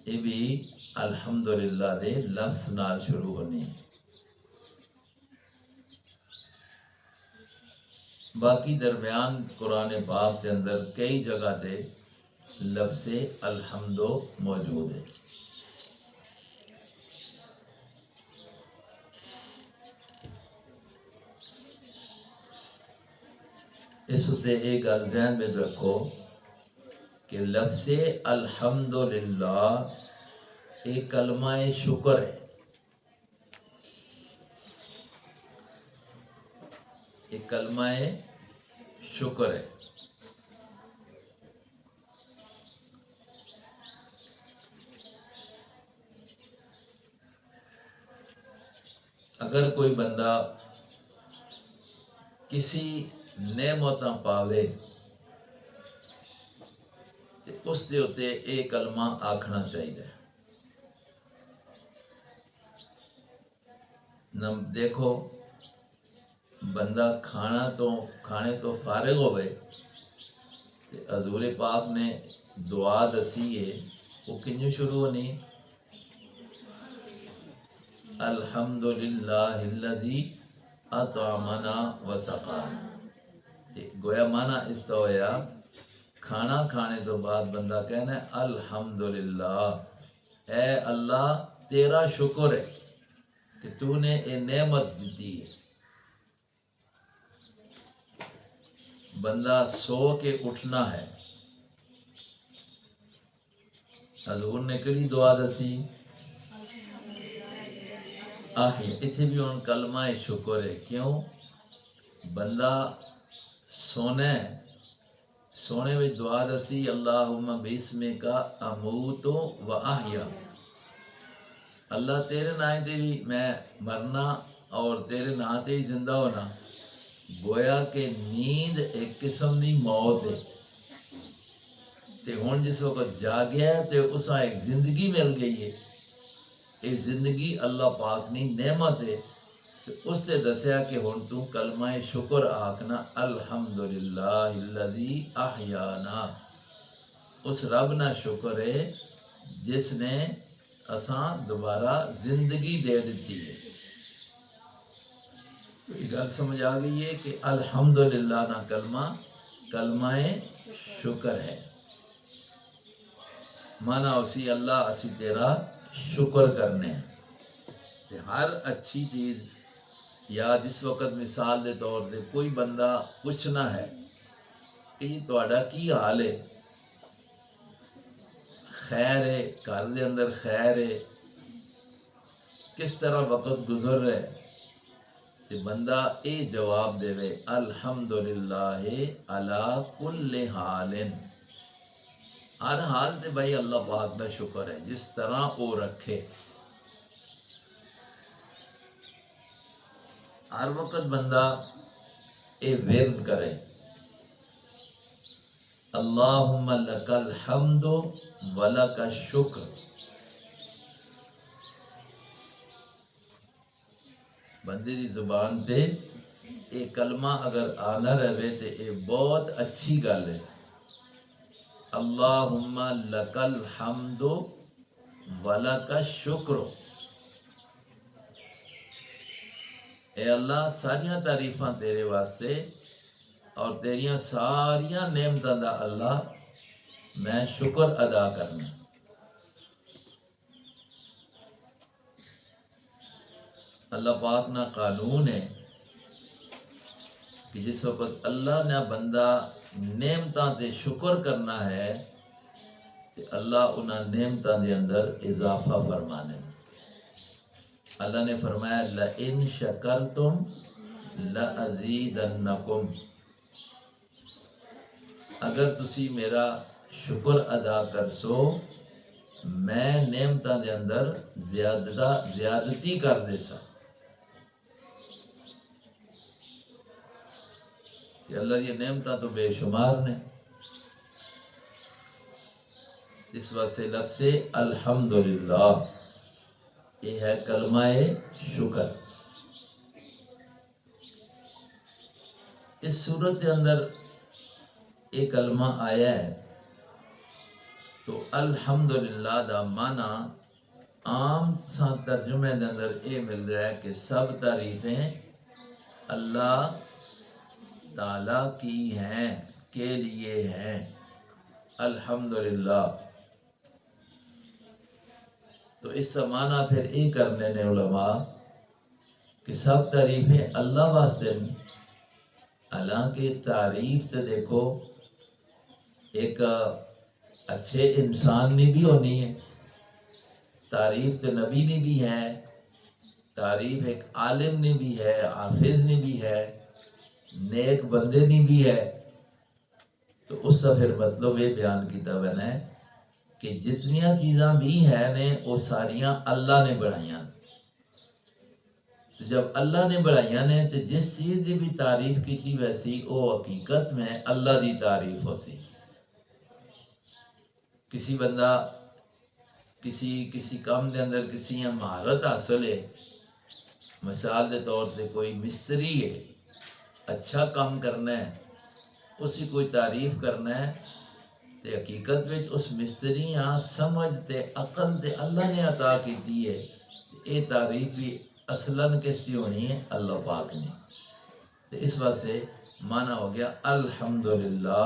یہ بھی الحمدللہ دے لفظ نال شروع ہونی ہے۔ باقی درمیان قرآن پاک کے اندر کئی جگہ تے لفظ الحمدو موجود ہے۔ اس تے ایک گل ذہن میں رکھو کہ لفظ الحمدللہ ایک کلمہ شکر ہے، ایک کلمہ شکر ہے۔ اگر کوئی بندہ کسی نعمتاں پاوے تے اس دے اتے اے کلمہ آکھنا چاہیے۔ دیکھو بندہ کھانے تو فارغ ہوئے تے حضور پاک نے دعا دسی ہے وہ کنجو شروع ہونی الحمدللہ الذی اطعمنا وسقانا۔ گویا مانا اس طرح ہویا کھانا کھانے تو بعد بندہ کہنا ہے الحمدللہ اے اللہ تیرا شکر ہے کہ تو نے اے نعمت دیتی ہے۔ بندہ سو کے اٹھنا ہے، حضور نے کڑی دعا دسی اتنے بھی ان کلمہ شکر ہے۔ کیوں بندہ سونے میں دعا دسی اللہم بسمک اموت و احیا، اللہ تیرے نام تے بھی میں مرنا اور تیرے نام تے ہی زندہ ہونا۔ گویا کہ نیند ایک قسم دی موت ہے تے ہن جس وقت جاگیا ہے تے اسا ایک زندگی مل گئی ہے۔ یہ زندگی اللہ پاک نے نعمت ہے، اس سے دسیا کہ ہن تو کلمہ شکر آکھنا الحمدللہ الذی احیانا۔ اس رب نہ شکر ہے جس نے اساں دوبارہ زندگی دے دیتی ہے۔ تو یہ گل سمجھ آ گئی ہے کہ الحمدللہ نہ کلمہ شکر ہے۔ مانا اسی اللہ اسی تیرا شکر کرنے ہیں۔ ہر اچھی چیز یا جس وقت مثال دے طور پہ کوئی بندہ پوچھنا ہے کہ یہ تہاڈا کی حال ہے، خیر ہے، گھر دے اندر خیر ہے، کس طرح وقت گزر رہے کہ بندہ اے جواب دے وے الحمدللہ علی کل حال، ہر حال تے بھائی اللہ پاک کا شکر ہے جس طرح وہ رکھے۔ ہر وقت بندہ اے ورد کرے اللہم لک الحمد ولک الشکر۔ بندے دی زبان تے اے کلمہ اگر آنا رہے تے اے بہت اچھی گل ہے۔ اللہم لک الحمد ولک الشکر، اے اللہ ساریاں تعریفاں تیرے واسطے اور تیریاں ساریاں نعمتاں دا اللہ میں شکر ادا کرنا۔ اللہ پاک نہ قانون ہے کہ جس وقت اللہ نے بندہ نعمتاں تے شکر کرنا ہے کہ اللہ انہاں نعمتاں دے اندر اضافہ فرمانے. اللہ نے فرمایا لَإِن شَكَرْتُمْ لَأَزِيدَنَّكُمْ، اگر تسی میرا شکر ادا کرسو میں نعمتاں دے اندر زیادتی کر دے سا. کہ اللہ یہ نعمتاں تو بے شمار نے. اس واسطے لفظ الحمدللہ یہ ہے کلمہ شکر. اس صورت کے اندر ایک کلمہ آیا ہے تو الحمدللہ دا معنی عام سا ترجمے دے اندر یہ مل رہا ہے کہ سب تعریفیں اللہ تعالیٰ کی ہیں، کے لیے ہیں. الحمدللہ. تو اس کا معنی پھر یہ کرنے نے علماء کہ سب تعریفیں اللہ واسطے ہیں. حالانکہ تعریف تو دیکھو ایک اچھے انسان نے بھی ہونی ہے، تعریف تو نبی نے بھی ہے، تعریف ایک عالم نے بھی ہے، حافظ نے بھی ہے، نیک بندے نے بھی ہے. تو اس کا پھر مطلب یہ بیان کیتا بنا ہے کہ جتنیاں چیزاں بھی ہیں نے وہ ساریاں اللہ نے بنائیاں. جب اللہ نے بنائیاں نے تو جس چیز کی بھی تعریف کی ویسی وہ حقیقت میں اللہ دی تعریف ہو سی. کسی بندہ کسی کام دے اندر کسی مہارت حاصل ہے، مثال دے طور پہ کوئی مستری ہے، اچھا کام کرنا ہے، اسی کوئی تعریف کرنا ہے تے حقیقت میں اس مستری ہاں سمجھ تے عقل تے اللہ نے عطا کی ہے. یہ تعریف بھی اصلاً کس کی ہونی ہے؟ اللہ پاک نے. تو اس واسطے معنی ہو گیا الحمدللہ.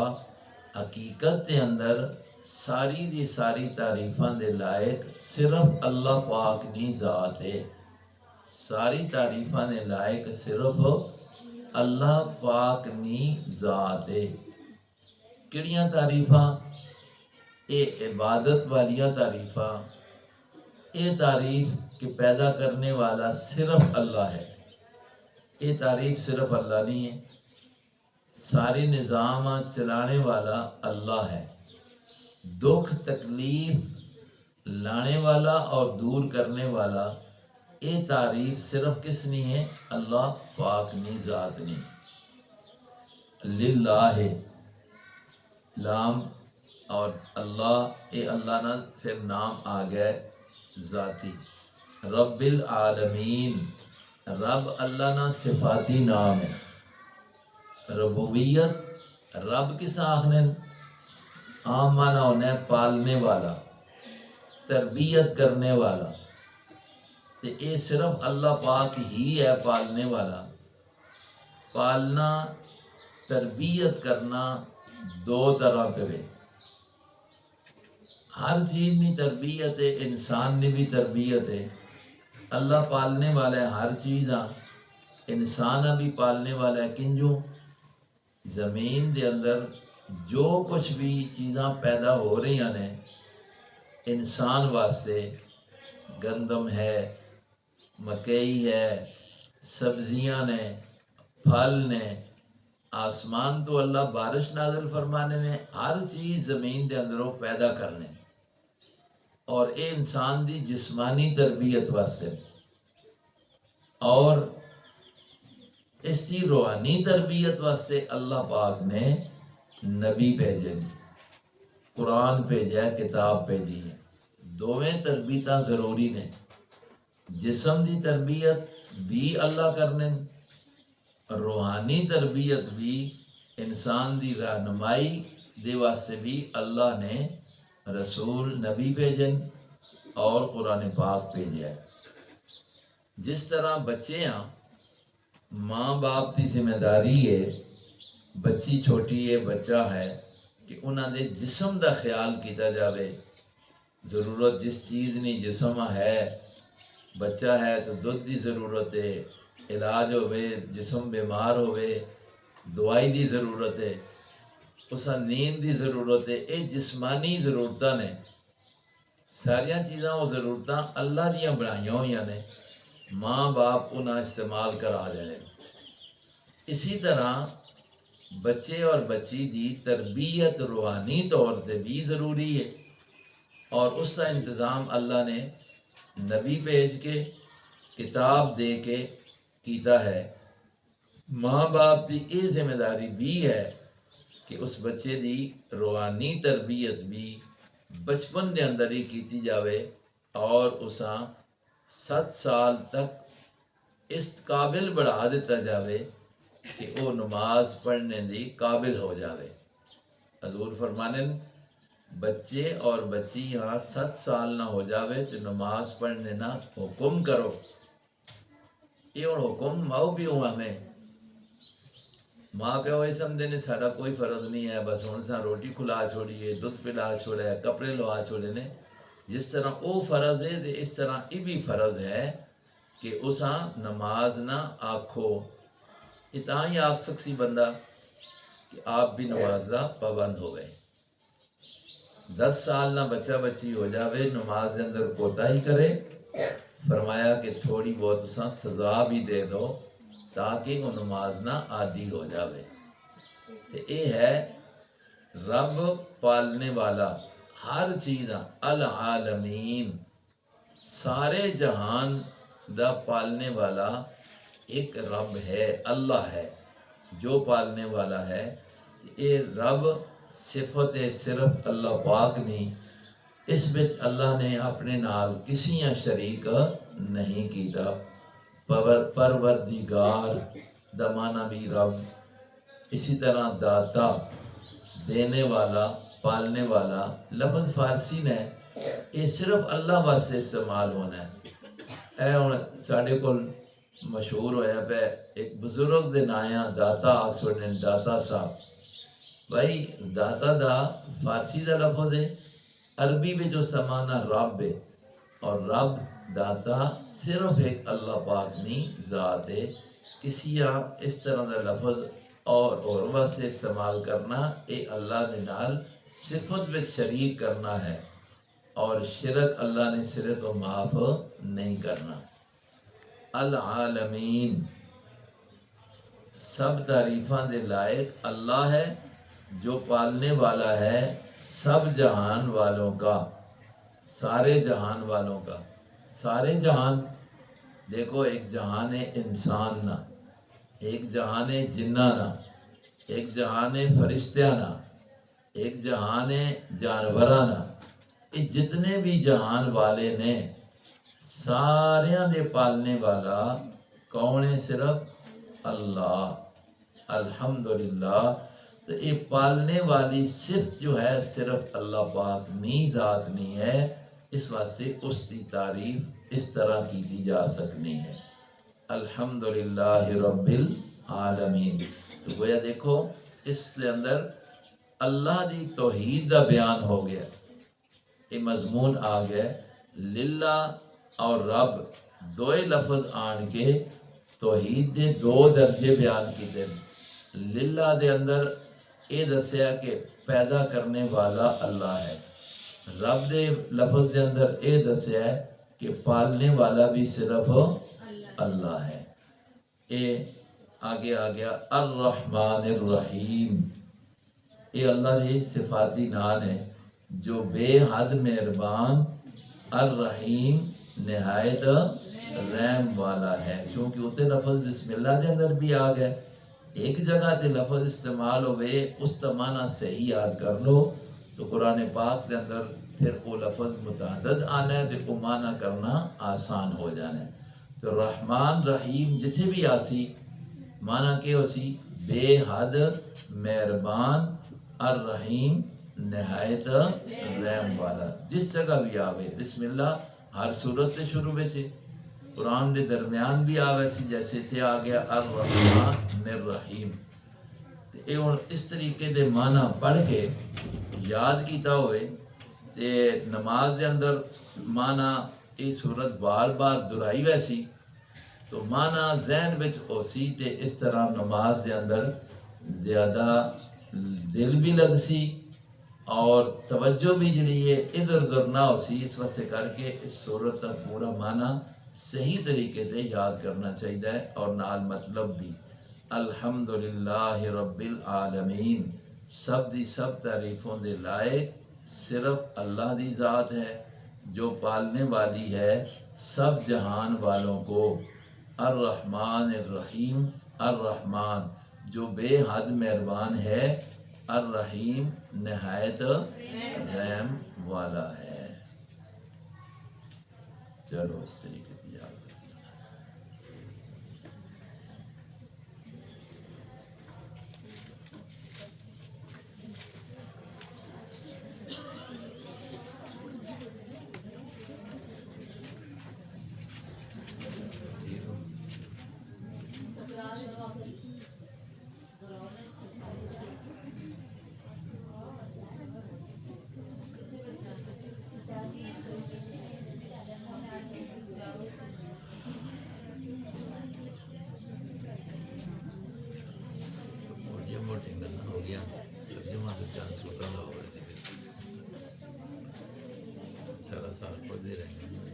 حقیقت کے اندر ساری دی ساری تعریفاں دے لائق صرف اللہ پاک کی ذات ہے. ساری تعریفاں دے لائق صرف اللہ پاک نی ذات ہے. کڑیاں تعریفاں؟ اے عبادت والیاں تعریفاں. اے تعریف کہ پیدا کرنے والا صرف اللہ ہے. یہ تعریف صرف اللہ نہیں ہے، سارے نظام چلانے والا اللہ ہے. دکھ تکلیف لانے والا اور دور کرنے والا، یہ تعریف صرف کس نہیں ہے؟ اللہ پاک نی ذات نہیں. للہ لام اور اللہ، اے اللہ نہ پھر نام آ گئے ذاتی. رب العالمین، رب اللہ نہ صفاتی نام ہے. ربوبیت رب کس آخنے عام معنی ہونا ہے پالنے والا، تربیت کرنے والا. تو یہ صرف اللہ پاک ہی ہے پالنے والا. پالنا تربیت کرنا دو طرح پہ، ہر چیز میں تربیت ہے، انسان نے بھی تربیت ہے. اللہ پالنے والا ہے ہر چیز، انسان بھی پالنے والا ہے. کنجوں زمین دے اندر جو کچھ بھی چیزاں پیدا ہو رہی ہیں انسان واسطے، گندم ہے، مکئی ہے، سبزیاں نے، پھل نے، آسمان تو اللہ بارش نازل فرمانے نے، ہر چیز زمین دے اندر وہ پیدا کرنے. اور اے انسان دی جسمانی تربیت واسطے، اور اس کی روحانی تربیت واسطے اللہ پاک نے نبی بھیجے، قرآن بھیجا، کتاب بھیجی ہے. دوویں تربیتاں ضروری نے. جسم دی تربیت بھی اللہ کرنے، روحانی تربیت بھی انسان دی رہنمائی دے واسطے بھی اللہ نے رسول نبی بھیجن اور قرآن پاک بھیجا ہے. جس طرح بچے ہیں، ماں باپ کی ذمہ داری ہے، بچی چھوٹی ہے، بچہ ہے، کہ انہاں دے جسم دا خیال کیتا جاوے. ضرورت جس چیز نہیں جسم ہے بچہ ہے تو دودھ دی ضرورت ہے، علاج ہوئے، جسم بیمار ہوئے دوائی دی ضرورت ہے، اسا نیند دی ضرورت ہے، یہ جسمانی ضرورتاں نے، ساریاں چیزاں وہ ضرورتاں اللہ دیاں بنائیاں ہوئی نے، ماں باپ انہاں استعمال کرا جائے۔ اسی طرح بچے اور بچی دی تربیت روحانی طور پہ بھی ضروری ہے، اور اس کا انتظام اللہ نے نبی بھیج کے کتاب دے کے کیتا ہے۔ ماں باپ کی یہ ذمہ داری بھی ہے کہ اس بچے دی روحانی تربیت بھی بچپن دے اندر ہی کیتی جاوے، اور اساں 7 سال تک اس قابل بڑھا دیتا جاوے کہ وہ نماز پڑھنے دی قابل ہو جاوے۔ حضور فرمانے بچے اور بچی یہاں 7 سال نہ ہو جاوے تو نماز پڑھنے نہ حکم کرو۔ یہ اور حکم ماؤ پیو ہمیں، ماں پیو یہ سمجھے نے ساڈا کوئی فرض نہیں ہے، بس ہن سا روٹی کھلا چھوڑیے، دودھ پلا چھوڑے، کپڑے لوا چھوڑے نے۔ جس طرح او فرض ہے تے اس طرح یہ بھی فرض ہے کہ اساں نماز نہ آکھو۔ اتنا ہی آکھ سکسی بندہ کہ آپ بھی نماز دا پابند ہو گئے۔ 10 سال نہ بچہ بچی ہو جاوے نماز دے اندر کوتاہی کرے، فرمایا کہ تھوڑی بہت اساں سزا بھی دے دو تاکہ وہ نماز نہ عادی ہو جاوے۔ اے ہے رب پالنے والا، ہر چیز العالمین، سارے جہان دا پالنے والا ایک رب ہے، اللہ ہے جو پالنے والا ہے۔ اے رب صفت صرف اللہ پاک نہیں، اس میں اللہ نے اپنے نال کسیاں شریک نہیں کیتا۔ پروردگار دا معنی بھی رب، اسی طرح داتا دینے والا پالنے والا، لفظ فارسی نے یہ صرف اللہ واسطے استعمال ہونا ہے۔ اے ہن ساڈے کول مشہور ہویا پہ ایک بزرگ دے نایاں داتا آکھ چھوڑنے، داتا صاحب۔ بھائی داتا دا فارسی دا لفظ ہے، عربی میں جو سمانا رب ہے، اور رب داتا صرف ایک اللہ پاک نہیں ذات ہے۔ کسی اس طرح دا لفظ اور واسطے استعمال کرنا اے اللہ دے نال صفت میں شریک کرنا ہے، اور شرک اللہ نے صرف و معاف نہیں کرنا۔ العالمین، سب تعریفاں دے لائق اللہ ہے جو پالنے والا ہے سب جہان والوں کا، سارے جہان والوں کا۔ سارے جہان دیکھو، ایک جہان ہے انسان نہ، ایک جہان ہے جنہ نہ، ایک جہان ہے فرشتیاں نہ، ایک جہان ہے جانوراں نہ۔ یہ جتنے بھی جہان والے نے ساریاں دے پالنے والا کون ہے؟ صرف اللہ۔ الحمدللہ۔ تو یہ پالنے والی صفت جو ہے صرف اللہ پاک نہیں، ذات نہیں ہے، اس واسطے اس کی تعریف اس طرح کی جا سکنی ہے، الحمدللہ رب العالمین۔ تو گویا دیکھو اس کے اندر اللہ دی توحید دا بیان ہو گیا، یہ مضمون آ گیا۔ للہ اور رب دوئے لفظ آن کے توحید دے 2 درجے بیان کیتے۔ للہ دے اندر یہ دسیا کہ پیدا کرنے والا اللہ ہے، رب دے لفظ دے اندر یہ دسیا ہے کہ پالنے والا بھی صرف اللہ ہے۔ یہ آگے آ گیا الرحمن الرحیم، یہ اللہ کی صفاتی نام ہے جو بے حد مہربان، الرحیم نہایت رحم والا ہے۔ چونکہ اتنے لفظ بسم اللہ دے اندر بھی آ گئے، ایک جگہ تے لفظ استعمال ہوئے اس کا معنی صحیح یاد کر لو تو قرآن پاک کے اندر پھر وہ لفظ متعدد آنا ہے تو وہ معنی کرنا آسان ہو جانا ہے۔ تو رحمان رحیم جتھے بھی آسی معنی کہ اسی بے حد مہربان، الرحیم نہایت رحم والا۔ جس جگہ بھی آوے بسم اللہ ہر صورت سے شروع میں سے، قرآن دے درمیان بھی آوے سی، جیسے تھے آ گیا الرحمن الرحیم۔ یہ اس طریقے دے معنی پڑھ کے یاد کیتا ہوئے تے نماز دے اندر معنی یہ صورت بار بار دہرائی ویسی تو مانا ذہن وچ ہو سی تے اس طرح نماز دے اندر زیادہ دل بھی لگ سی اور توجہ بھی جڑی ہے ادھر ادھر نہ ہو سی، اس واسطے کر کے اس صورت کا پورا معنی صحیح طریقے سے یاد کرنا چاہیے اور نال مطلب بھی الحمدللہ رب العالمین، سب دی سب تعریفوں دے لائق صرف اللہ دی ذات ہے جو پالنے والی ہے سب جہان والوں کو، الرحمن الرحیم، الرحمن جو بے حد مہربان ہے، الرحیم نہایت رحم والا ہے۔ چلو اس طریقے سے یاد رکھیں۔ ہو گیا چانس ہوتا نہ ہوگا، سارا سال پڑھتے رہیں گے۔